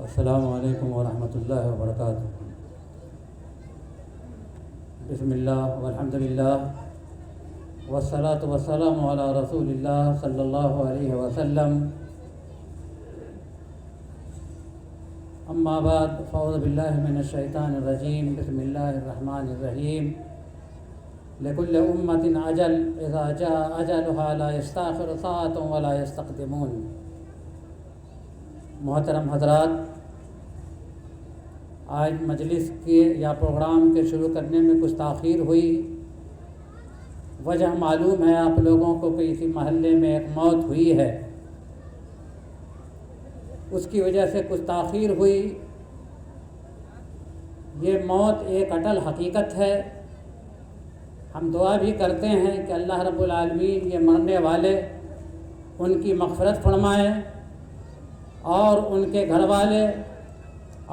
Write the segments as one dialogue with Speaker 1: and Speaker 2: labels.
Speaker 1: السلام علیکم ورحمۃ اللہ وبرکاتہ۔ بسم اللہ والحمد للہ والصلاۃ والسلام علی رسول اللہ صلی اللہ علیہ وسلم۔ اما بعد فاعوذ باللہ من الشیطان الرجیم، بسم اللہ الرحمن الرحیم۔ لکل امۃ اجل اذا جاء اجلها لا یستأخر ساعة ولا یستقدمون۔ محترم حضرات، آج مجلس کے یا پروگرام کے شروع کرنے میں کچھ تاخیر ہوئی۔ وجہ معلوم ہے آپ لوگوں کو کہ اسی محلے میں ایک موت ہوئی ہے، اس کی وجہ سے کچھ تاخیر ہوئی۔ یہ موت ایک اٹل حقیقت ہے۔ ہم دعا بھی کرتے ہیں کہ اللہ رب العالمین یہ مرنے والے ان کی مغفرت فرمائے اور ان کے گھر والے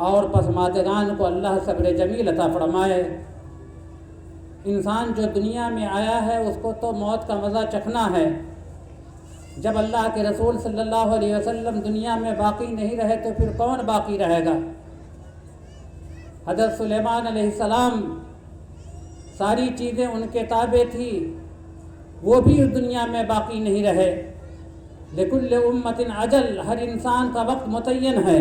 Speaker 1: اور پسماندگان کو اللہ صبر جمیل عطا فرمائے۔ انسان جو دنیا میں آیا ہے اس کو تو موت کا مزہ چکھنا ہے۔ جب اللہ کے رسول صلی اللہ علیہ وسلم دنیا میں باقی نہیں رہے تو پھر کون باقی رہے گا؟ حضرت سلیمان علیہ السلام ساری چیزیں ان کے تابع تھی، وہ بھی اس دنیا میں باقی نہیں رہے۔ لکل امۃ اجل، ہر انسان کا وقت متعین ہے۔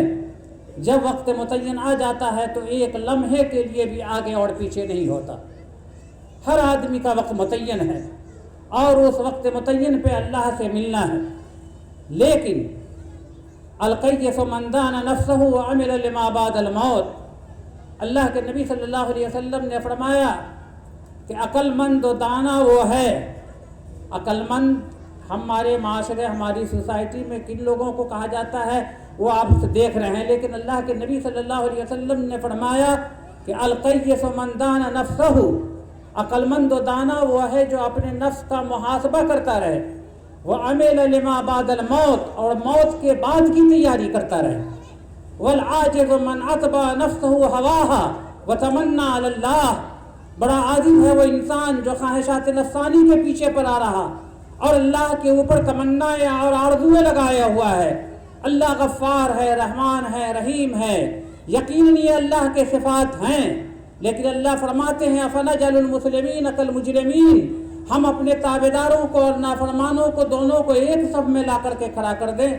Speaker 1: جب وقت متعین آ جاتا ہے تو ایک لمحے کے لیے بھی آگے اور پیچھے نہیں ہوتا۔ ہر آدمی کا وقت متعین ہے اور اس وقت متعین پہ اللہ سے ملنا ہے۔ لیکن القیس من دان نفسہ وعمل لما بعد الموت، اللہ کے نبی صلی اللہ علیہ وسلم نے فرمایا کہ عقل مند و دانا وہ ہے۔ عقل مند ہمارے معاشرے، ہماری سوسائٹی میں کن لوگوں کو کہا جاتا ہے وہ آپ دیکھ رہے ہیں، لیکن اللہ کے نبی صلی اللہ علیہ وسلم نے فرمایا کہ القیس من دان نفسہ، عقل مند و دانا وہ ہے جو اپنے نفس کا محاسبہ کرتا رہے، وعمل لما بعد الموت، اور موت کے بعد کی تیاری کرتا رہے، والعاجز من اتبع نفسہ ہواها وتمنى علی اللہ، بڑا عاجز ہے وہ انسان جو خواہشات نفسانی کے پیچھے پر آ رہا اور اللہ کے اوپر تمنائیں اور آرزویں لگایا ہوا ہے۔ اللہ غفار ہے، رحمان ہے، رحیم ہے، یقیناً یہ اللہ کے صفات ہیں، لیکن اللہ فرماتے ہیں افنجعل المسلمین کالمجرمین، ہم اپنے تابعداروں کو اور نافرمانوں کو دونوں کو ایک صف میں لا کر کے کھڑا کر دیں۔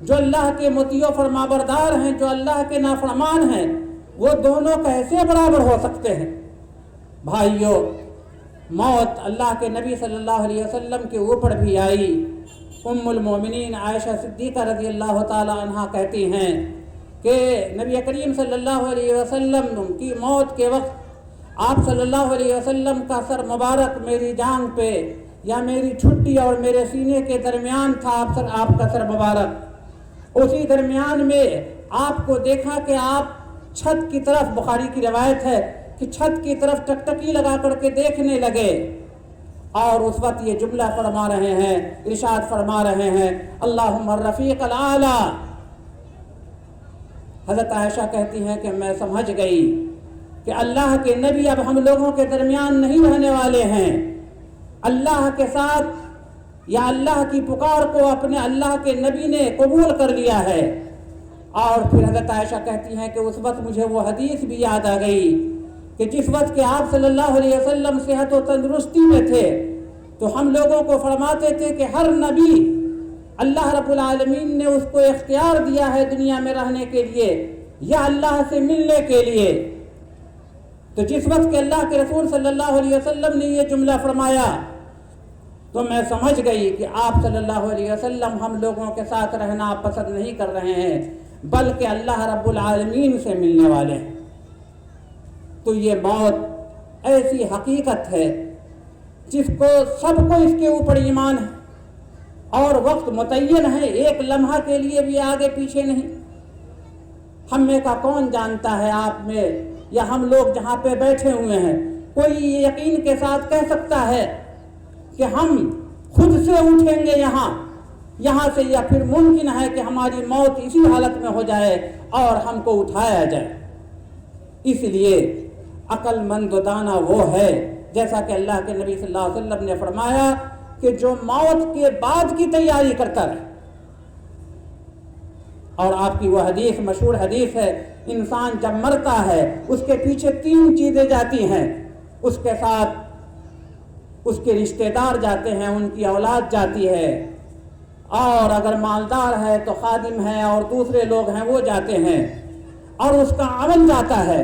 Speaker 1: جو اللہ کے مطیع و فرمانبردار ہیں، جو اللہ کے نافرمان ہیں، وہ دونوں کیسے برابر ہو سکتے ہیں؟ بھائیو، موت اللہ کے نبی صلی اللہ علیہ وسلم کے اوپر بھی آئی۔ ام المومنین عائشہ صدیقہ رضی اللہ تعالی عنہ کہتی ہیں کہ نبی کریم صلی اللہ علیہ وسلم کی موت کے وقت آپ صلی اللہ علیہ وسلم کا سر مبارک میری جانگ پہ یا میری چھٹی اور میرے سینے کے درمیان تھا، آپ کا سر مبارک، اسی درمیان میں آپ کو دیکھا کہ آپ چھت کی طرف، بخاری کی روایت ہے کہ چھت کی طرف ٹکٹکی لگا کر کے دیکھنے لگے، اور اس وقت یہ جملہ فرما رہے ہیں، ارشاد فرما رہے ہیں اللہم الرفیق الاعلی۔ حضرت عائشہ کہتی ہیں کہ میں سمجھ گئی کہ اللہ کے نبی اب ہم لوگوں کے درمیان نہیں رہنے والے ہیں۔ اللہ کے ساتھ یا اللہ کی پکار کو اپنے اللہ کے نبی نے قبول کر لیا ہے۔ اور پھر حضرت عائشہ کہتی ہیں کہ اس وقت مجھے وہ حدیث بھی یاد آ گئی کہ جس وقت کہ آپ صلی اللہ علیہ وسلم صحت و تندرستی میں تھے تو ہم لوگوں کو فرماتے تھے کہ ہر نبی اللہ رب العالمین نے اس کو اختیار دیا ہے دنیا میں رہنے کے لیے یا اللہ سے ملنے کے لیے۔ تو جس وقت کہ اللہ کے رسول صلی اللہ علیہ وسلم نے یہ جملہ فرمایا تو میں سمجھ گئی کہ آپ صلی اللہ علیہ وسلم ہم لوگوں کے ساتھ رہنا پسند نہیں کر رہے ہیں بلکہ اللہ رب العالمین سے ملنے والے ہیں۔ تو یہ موت ایسی حقیقت ہے جس کو سب کو اس کے اوپر ایمان ہے اور وقت متعین ہے، ایک لمحہ کے لیے بھی آگے پیچھے نہیں۔ ہم میں کا کون جانتا ہے، آپ میں یا ہم لوگ جہاں پہ بیٹھے ہوئے ہیں، کوئی یقین کے ساتھ کہہ سکتا ہے کہ ہم خود سے اٹھیں گے یہاں سے، یا پھر ممکن ہے کہ ہماری موت اسی حالت میں ہو جائے اور ہم کو اٹھایا جائے؟ اس لیے عقل مند و دانا وہ ہے، جیسا کہ اللہ کے نبی صلی اللہ علیہ وسلم نے فرمایا کہ جو موت کے بعد کی تیاری کرتا رہے، اور آپ کی وہ حدیث مشہور حدیث ہے، انسان جب مرتا ہے اس کے پیچھے 3 چیزیں جاتی ہیں، اس کے ساتھ اس کے رشتہ دار جاتے ہیں، ان کی اولاد جاتی ہے، اور اگر مالدار ہے تو خادم ہے اور دوسرے لوگ ہیں وہ جاتے ہیں، اور اس کا عمل جاتا ہے۔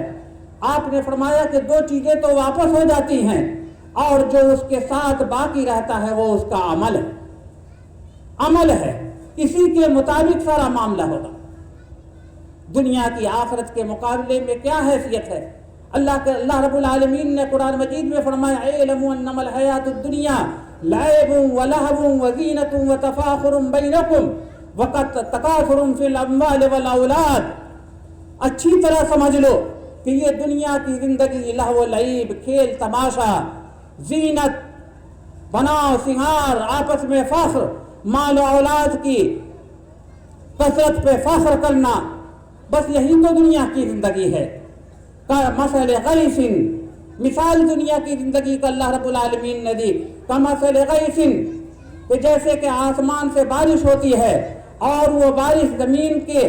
Speaker 1: آپ نے فرمایا کہ 2 چیزیں تو واپس ہو جاتی ہیں، اور جو اس کے ساتھ باقی رہتا ہے وہ اس کا عمل ہے، عمل ہے، اسی کے مطابق سارا معاملہ ہوگا۔ دنیا کی آخرت کے مقابلے میں کیا حیثیت ہے؟ اللہ رب العالمین نے قرآن مجید میں فرمایا اعلموا انما الحیات الدنیا لعب ولہو وزینۃ وتفاخر بینکم وتکاثر فی الاموال والاولاد۔ اچھی طرح سمجھ لو کہ یہ دنیا کی زندگی لہو و لعب، کھیل تماشا، زینت، بناؤ سنگار، آپس میں فخر، مال و اولاد کی کثرت پہ فخر کرنا، بس یہی تو دنیا کی زندگی ہے۔ کمثل غیث، مثال دنیا کی زندگی کا اللہ رب العالمین نے دی، کمثل غیث، کہ جیسے کہ آسمان سے بارش ہوتی ہے اور وہ بارش زمین کے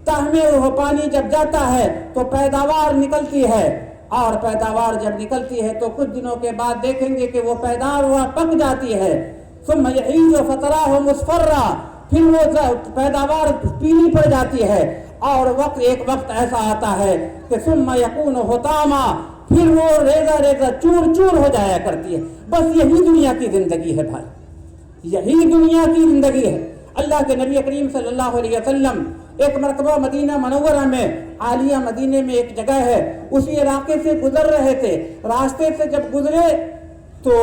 Speaker 1: تہ میں وہ پانی جب جاتا ہے تو پیداوار نکلتی ہے، اور پیداوار جب نکلتی ہے تو کچھ دنوں کے بعد دیکھیں گے کہ وہ پیداوار پک جاتی ہے، ثم یہیج فتراه مصفرا، پھر وہ پیداوار پیلی پڑ جاتی ہے، اور ایک وقت ایسا آتا ہے کہ ثم یکون حطاما، پھر وہ ریزہ ریزہ چور چور ہو جایا کرتی ہے۔ بس یہی دنیا کی زندگی ہے بھائی، یہی دنیا کی زندگی ہے۔ اللہ کے نبی کریم صلی اللہ علیہ وسلم ایک مرتبہ مدینہ منورہ میں، عالیہ مدینے میں ایک جگہ ہے، اسی علاقے سے گزر رہے تھے۔ راستے سے جب گزرے تو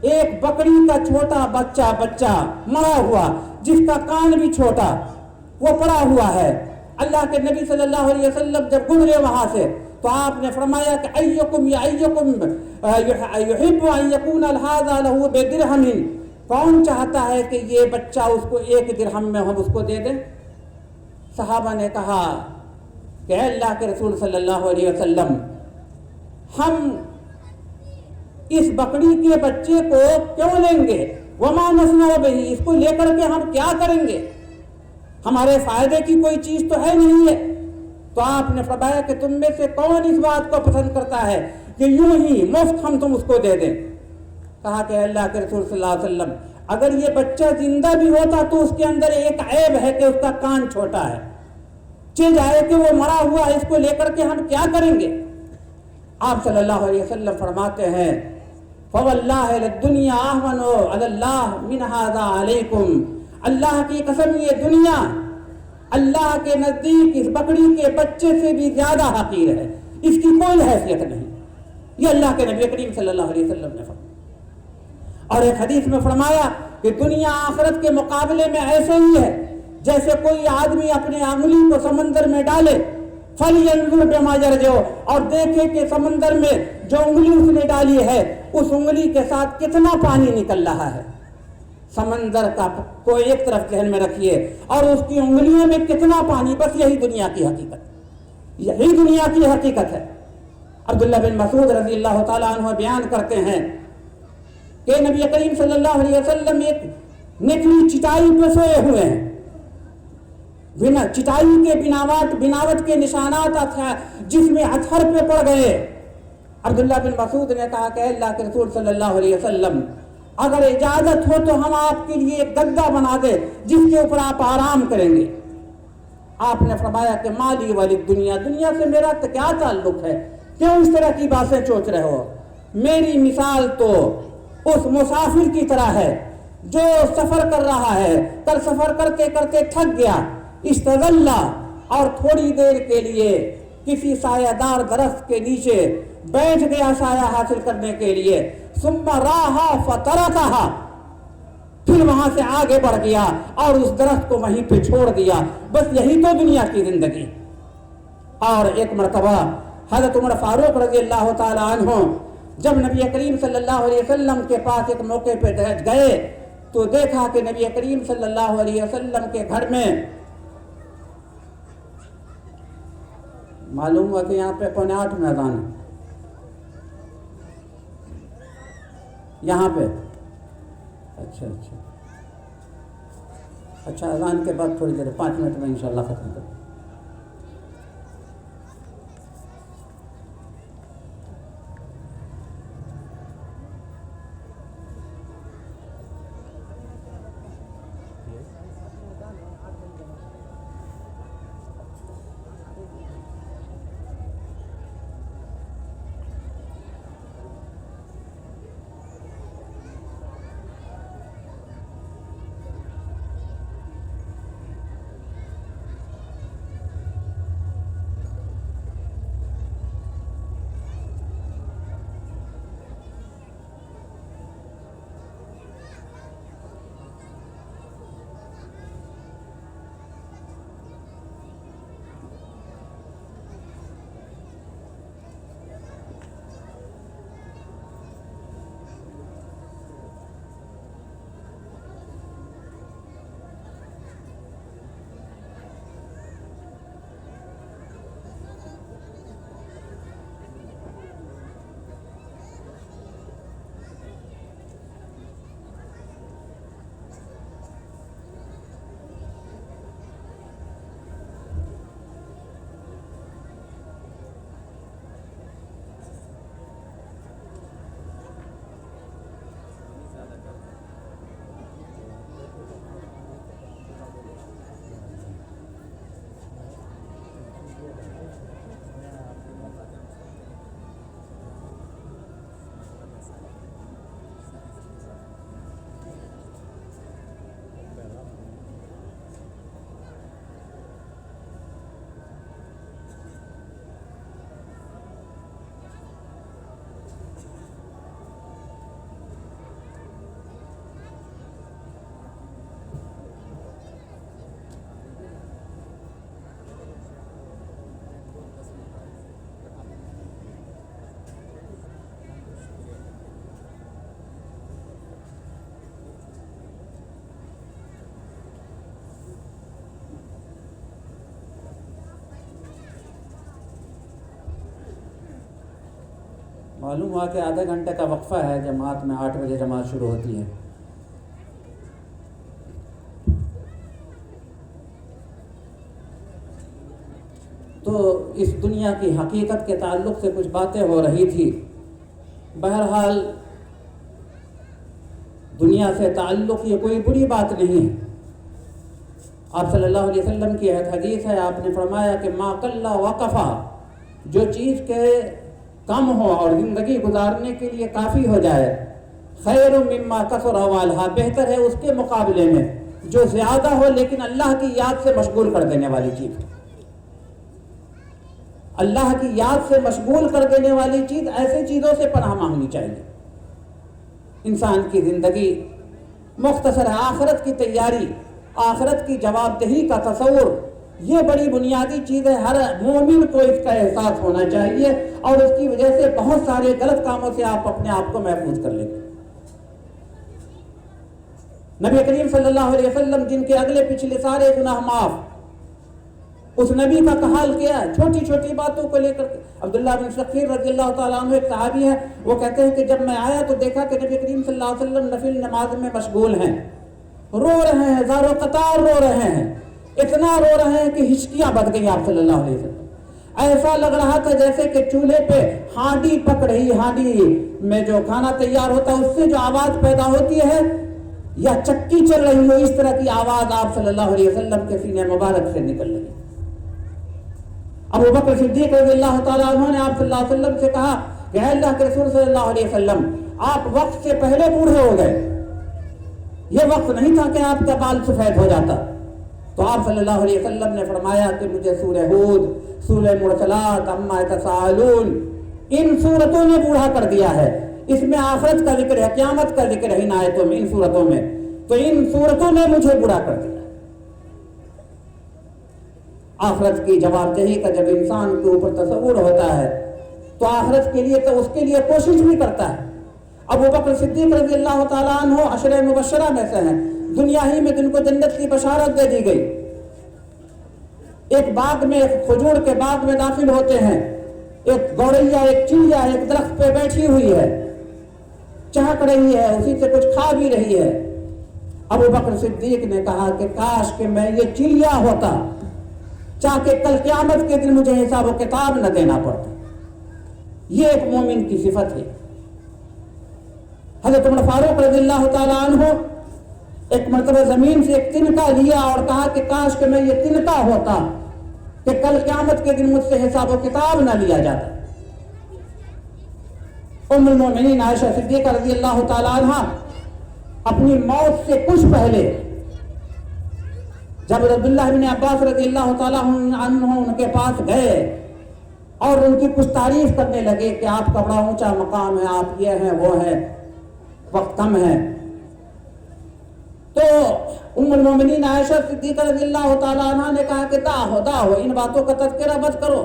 Speaker 1: ایک بکری کا چھوٹا بچہ مرا ہوا، جس کا کان بھی چھوٹا، وہ پڑا ہوا ہے۔ اللہ کے نبی صلی اللہ علیہ وسلم جب گزرے وہاں سے تو آپ نے فرمایا کہ ایکم یحب ان یکون ھذا لہ بدرہم، کون چاہتا ہے کہ یہ بچہ اس کو 1 درہم میں ہم اس کو دے دیں؟ صحابہ نے کہا کہ اے اللہ کے رسول صلی اللہ علیہ وسلم، ہم اس بکری کے بچے کو کیوں لیں گے؟ وما نصنع بہ، اس کو لے کر کے ہم کیا کریں گے؟ ہمارے فائدے کی کوئی چیز تو ہے نہیں ہے۔ تو آپ نے فرمایا کہ تم میں سے کون اس بات کو پسند کرتا ہے کہ یوں ہی مفت ہم تم اس کو دے دیں؟ کہا کہ اللہ کے رسول صلی اللہ علیہ وسلم، اگر یہ بچہ زندہ بھی ہوتا تو اس کے اندر ایک عیب ہے کہ اس کا کان چھوٹا ہے، چل جائے کہ وہ مرا ہوا ہے، اس کو لے کر کے ہم کیا کریں گے؟ آپ صلی اللہ علیہ وسلم فرماتے ہیں فواللہ للدنیا اہون علی اللہ من ھذا علیکم، اللہ کی قسم یہ دنیا اللہ کے نزدیک اس بکری کے بچے سے بھی زیادہ حقیر ہے، اس کی کوئی حیثیت نہیں۔ یہ اللہ کے نبی کریم صلی اللہ علیہ وسلم نے فرمایا۔ اور ایک حدیث میں فرمایا کہ دنیا آخرت کے مقابلے میں ایسے ہی ہے جیسے کوئی آدمی اپنے انگلی کو سمندر میں ڈالے، فَلْيَنْظُرْ بِمَا يَرْجِعُ، اور دیکھے کہ سمندر میں جو انگلی اس نے ڈالی ہے اس انگلی کے ساتھ کتنا پانی نکل رہا ہے۔ سمندر کا کو ایک طرف ذہن میں رکھیے اور اس کی انگلیوں میں کتنا پانی، بس یہی دنیا کی حقیقت، یہی دنیا کی حقیقت ہے۔ عبداللہ بن مسعود رضی اللہ تعالیٰ عنہ بیان کرتے ہیں کہ نبی کریم صلی اللہ علیہ وسلم ایک نکلی چٹائی پہ سوئے ہوئے ہیں، چٹائی کے بناوٹ کے نشانات جس میں اتھر پہ پڑ گئے۔ عبداللہ بن مسعود نے کہا کہ اللہ کے رسول صلی اللہ علیہ وسلم، اگر اجازت ہو تو ہم آپ کے لیے ایک گدا بنا دے جس کے اوپر آپ آرام کریں گے۔ آپ نے فرمایا کہ مالی والی دنیا، دنیا سے میرا کیا تعلق ہے، کیوں اس طرح کی باتیں سوچ رہے ہو؟ میری مثال تو اس مسافر کی طرح ہے جو سفر کر رہا ہے، کل سفر کرتے کرتے تھک گیا، استظل، اور تھوڑی دیر کے لیے کسی سایہ دار درخت کے نیچے بیٹھ گیا سایہ حاصل کرنے کے لیے، ثم راح فترکہ، پھر وہاں سے آگے بڑھ گیا اور اس درخت کو وہیں پہ چھوڑ دیا۔ بس یہی تو دنیا کی زندگی۔ اور ایک مرتبہ حضرت عمر فاروق رضی اللہ تعالیٰ عنہ جب نبی کریم صلی اللہ علیہ وسلم کے پاس ایک موقع پہ گئے تو دیکھا کہ نبی کریم صلی اللہ علیہ وسلم کے گھر میں، معلوم ہوا کہ یہاں پہ 7:45 میں اذان ہے، یہاں پہ اچھا اچھا اذان کے بعد تھوڑی دیر 5 منٹ میں انشاءاللہ ختم کروں. معلوم ہوا کہ آدھے گھنٹے کا وقفہ ہے. جماعت میں 8 بجے جماعت شروع ہوتی ہے. تو اس دنیا کی حقیقت کے تعلق سے کچھ باتیں ہو رہی تھی. بہرحال دنیا سے تعلق یہ کوئی بری بات نہیں ہے. آپ صلی اللہ علیہ وسلم کی حدیث ہے, آپ نے فرمایا کہ ما قل وکفا, جو چیز کے کم ہو اور زندگی گزارنے کے لیے کافی ہو جائے, خیر مما کثر والھا, بہتر ہے اس کے مقابلے میں جو زیادہ ہو لیکن اللہ کی یاد سے مشغول کر دینے والی چیز. اللہ کی یاد سے مشغول کر دینے والی چیز, ایسے چیزوں سے پناہ مانگنی چاہیے. انسان کی زندگی مختصر ہے. آخرت کی تیاری, آخرت کی جواب دہی کا تصور, یہ بڑی بنیادی چیز ہے. ہر مومن کو اس کا احساس ہونا چاہیے اور اس کی وجہ سے بہت سارے غلط کاموں سے آپ اپنے آپ کو محفوظ کر لیں گے. نبی کریم صلی اللہ علیہ وسلم جن کے اگلے پچھلے سارے گناہ معاف, اس نبی کا کحال کیا ہے چھوٹی چھوٹی باتوں کو لے کر. عبداللہ بن شقیر رضی اللہ تعالیٰ عنہ ایک صحابی ہے, وہ کہتے ہیں کہ جب میں آیا تو دیکھا کہ نبی کریم صلی اللہ علیہ وسلم نفل نماز میں مشغول ہیں, رو رہے ہیں, زارو قطار رو رہے ہیں, اتنا رو رہے ہیں کہ ہچکیاں بندھ گئی آپ صلی اللہ علیہ وسلم. ایسا لگ رہا تھا جیسے کہ چولہے پہ ہانڈی پک رہی, ہانڈی میں جو کھانا تیار ہوتا ہے اس سے جو آواز پیدا ہوتی ہے یا چکی چل رہی ہو, اس طرح کی آواز آپ صلی اللہ علیہ وسلم کے سینے مبارک سے نکل رہی. ابو بکر صدیق رضی اللہ تعالیٰ عنہ نے آپ صلی اللہ علیہ وسلم سے کہا کہ اے اللہ کے رسول صلی اللہ علیہ وسلم, آپ وقت سے پہلے بوڑھے ہو گئے, یہ وقت نہیں تھا کہ آپ کا بال سفید ہو جاتا. تو آپ صلی اللہ علیہ وسلم نے فرمایا کہ مجھے سورہ ہود, سورہ مرسلات, عما یتساءلون, ان سورتوں نے بوڑھا کر دیا ہے. اس میں آخرت کا ذکر ہے, قیامت کا ذکر ہے ان آیتوں میں, ان سورتوں میں. تو ان سورتوں نے مجھے بوڑھا کر دیا. آخرت کی جواب دہی کا جب انسان کے اوپر تصور ہوتا ہے تو آخرت کے لیے تو اس کے لیے کوشش بھی کرتا ہے. ابو بکر صدیق رضی اللہ تعالیٰ عنہ عشرہ مبشرہ میں سے ہیں, دنیا ہی میں جن کو جنت کی بشارت دے دی گئی. ایک باغ میں, ایک کھجور کے باغ میں داخل ہوتے ہیں, ایک گوریا, ایک چڑیا ایک درخت پہ بیٹھی ہوئی ہے, چہک رہی ہے, اسی سے کچھ کھا بھی رہی ہے. ابو بکر صدیق نے کہا کہ کاش کہ میں یہ چڑیا ہوتا تاکہ کل قیامت کے دن مجھے حساب و کتاب نہ دینا پڑتا. یہ ایک مومن کی صفت ہے. حضرت عمر فاروق رضی اللہ تعالیٰ عنہ ایک مرتبہ زمین سے ایک تنکا لیا اور کہا کہ کاش کہ میں یہ تنکا ہوتا کہ کل قیامت کے دن مجھ سے حساب و کتاب نہ لیا جاتا. ام المومنین عائشہ صدیقہ رضی اللہ تعالیٰ عنہ اپنی موت سے کچھ پہلے جب عبداللہ بن عباس رضی اللہ تعالیٰ عنہ ان کے پاس گئے اور ان کی کچھ تعریف کرنے لگے کہ آپ کا بڑا اونچا مقام ہے، آپ یہ ہیں وہ ہیں، وقت کم ہے، تو ام المومنین عائشہ صدیقہ رضی اللہ تعالیٰ عنہ نے کہا کہ داہو ان باتوں کا تذکرہ مت کرو.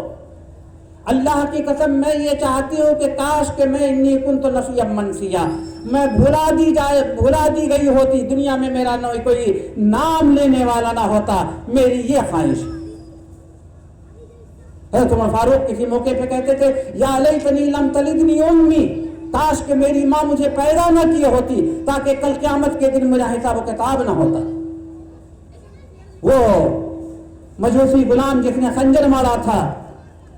Speaker 1: اللہ کی قسم میں یہ چاہتی ہوں کہ کاش کہ میں انی کنت نسیا منسیا، میں بھلا دی گئی ہوتی، دنیا میں میرا کوئی نام لینے والا نہ ہوتا. میری یہ خواہش. حضرت عمر فاروق کسی موقع پہ کہتے تھے یا لیتنی لم تلدنی امی، کاش کہ میری ماں مجھے پیدا نہ کی ہوتی تاکہ کل قیامت کے دن میرا حساب و کتاب نہ ہوتا. وہ مجوسی غلام جس نے خنجر مارا تھا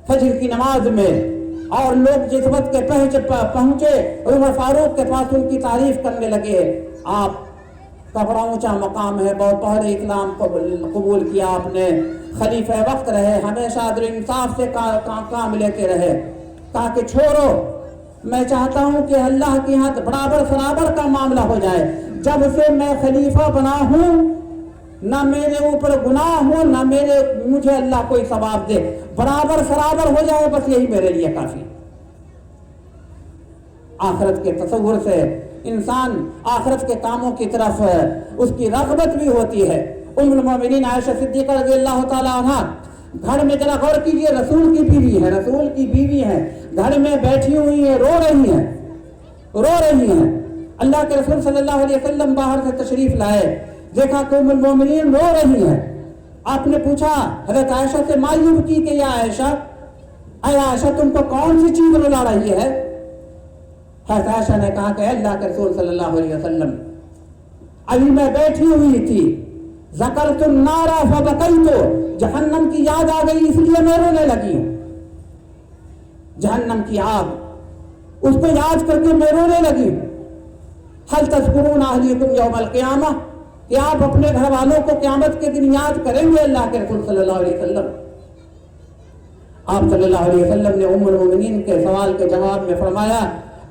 Speaker 1: فجر کی نماز میں، اور لوگ جس وقت کے پہنچے عمر فاروق کے پاس ان کی تعریف کرنے لگے، آپ کا بڑا اونچا مقام ہے، بہت پہلے اسلام کو قبول کیا آپ نے، خلیفہ وقت رہے، ہمیشہ عدل انصاف سے کام لیتے رہے. کہا کہ چھوڑو، میں چاہتا ہوں کہ اللہ کے ہاں برابر سرابر کا معاملہ ہو جائے. جب سے میں خلیفہ بنا ہوں نہ میرے اوپر گناہ ہو نہ مجھے اللہ کوئی ثواب دے، برابر سرابر ہو جائے، بس یہی میرے لیے کافی. آخرت کے تصور سے انسان آخرت کے کاموں کی طرف اس کی رغبت بھی ہوتی ہے. ام المومنین عائشہ صدیقہ رضی اللہ تعالیٰ عنہ گھر میں ذرا غور کیجئے، رسول کی بیوی ہے، گھر میں بیٹھی ہوئی ہے، رو رہی ہیں. اللہ کے رسول صلی اللہ علیہ وسلم باہر سے تشریف لائے، دیکھا کہ ام المومنین رو رہی ہیں. آپ نے پوچھا حضرت عائشہ سے معیوب کی کہ یا عائشہ تم کو کون سی چیز رلا رہی ہے؟ حضرت عائشہ نے کہا کہ اللہ کے رسول صلی اللہ علیہ وسلم ابھی میں بیٹھی ہوئی تھی، ذکرت النار فبکیت، جہنم کی یاد آ گئی اس لیے میں رونے لگی ہوں. جہنم کی آگ، اس کو یاد کر کے میں رونے لگی ہوں. هل تذکرون اہلیکم یوم القیامہ، کہ آپ اپنے گھر والوں کو قیامت کے دن یاد کریں گے؟ اللہ کے رسول صلی اللہ علیہ وسلم. آپ صلی اللہ علیہ وسلم نے ام المومنین کے سوال کے جواب میں فرمایا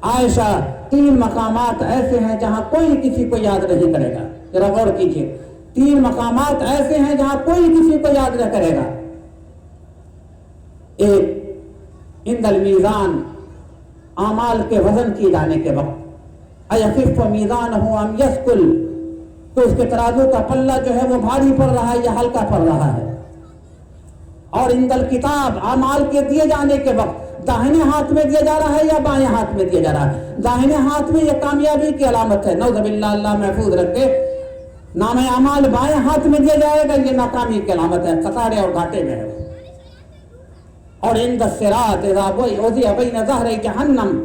Speaker 1: عائشہ 3 مقامات ایسے ہیں جہاں کوئی کسی کو یاد نہیں کرے گا. ذرا غور کیجئے، 3 مقامات ایسے ہیں جہاں کوئی کسی کو یاد نہ کرے گا. ایک عند المیزان، اعمال کے وزن کیے جانے کے وقت، ایخف میزانہ ام یثقل، تو اس کے ترازو کا پلہ جو ہے وہ بھاری پڑ رہا ہے یا ہلکا پڑ رہا ہے. اور عند الکتاب، اعمال کے دیے جانے کے وقت داہنے ہاتھ میں دیا جا رہا ہے یا بائیں ہاتھ میں دیا جا رہا ہے. داہنے ہاتھ میں یہ کامیابی کی علامت ہے، نعوذ باللہ، اللہ محفوظ رکھے. نام اعمال بائیں ہاتھ میں دیا جائے گا، یہ ناکامی کی علامت ہے، خسارے اور گھاٹے میں ہے. اور عند الصراط اذا وضع بین ظہري جہنم،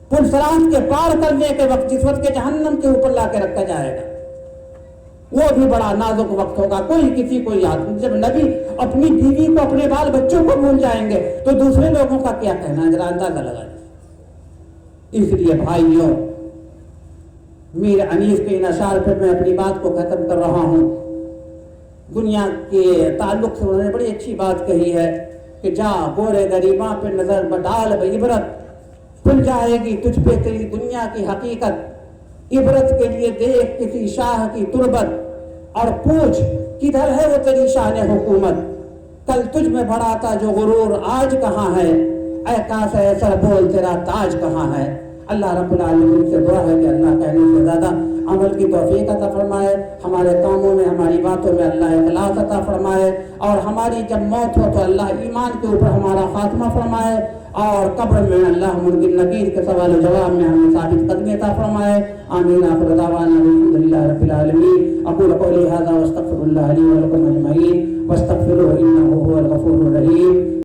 Speaker 1: پل صراط کے پار کرنے کے وقت جس وقت کے جہنم کے اوپر لا کے رکھا جائے گا، وہ بھی بڑا نازک وقت ہوگا، کوئی کسی کو یاد نہیں. جب نبی اپنی بیوی کو اپنے بال بچوں کو بھول جائیں گے تو دوسرے لوگوں کا کیا کہنا ہے، ذرا اندازہ لگا. اس لیے بھائیوں، میر انیس کے ان اشعار پہ میں اپنی بات کو ختم کر رہا ہوں. دنیا کے تعلق سے انہوں نے بڑی اچھی بات کہی ہے کہ جا گورے غریباں پہ نظر بڈال بعبرت، کھل جائے گی تجھ پہ تیری دنیا کی حقیقت. عبرت کے لیے دیکھ کسی شاہ کی تربت اور پوچھ کدھر ہے وہ تیری شان حکومت. کل تجھ میں بڑا تھا جو غرور، آج کہاں ہے؟ اے کاس اے سر بول تیرا تاج کہاں ہے؟ اللہ رب العالمین سے دعا ہے کہ اللہ کہنے سے زیادہ عمل کی توفیق عطا فرمائے، ہمارے کاموں میں ہماری باتوں میں اللہ اخلاص عطا فرمائے، اور ہماری جب موت ہو تو اللہ ایمان کے اوپر ہمارا خاتمہ فرمائے، اور قبر میں اللہ منکر نکیر کے سوال و جواب میں ہمیں ثابت قدمی عطا فرمائے. آمین. آخر دعوانا الحمد للہ رب العالمین. اقول قولی ھذا واستغفر اللہ لی ولکم اجمعین واستغفروہ انہ هو الغفور الرحیم.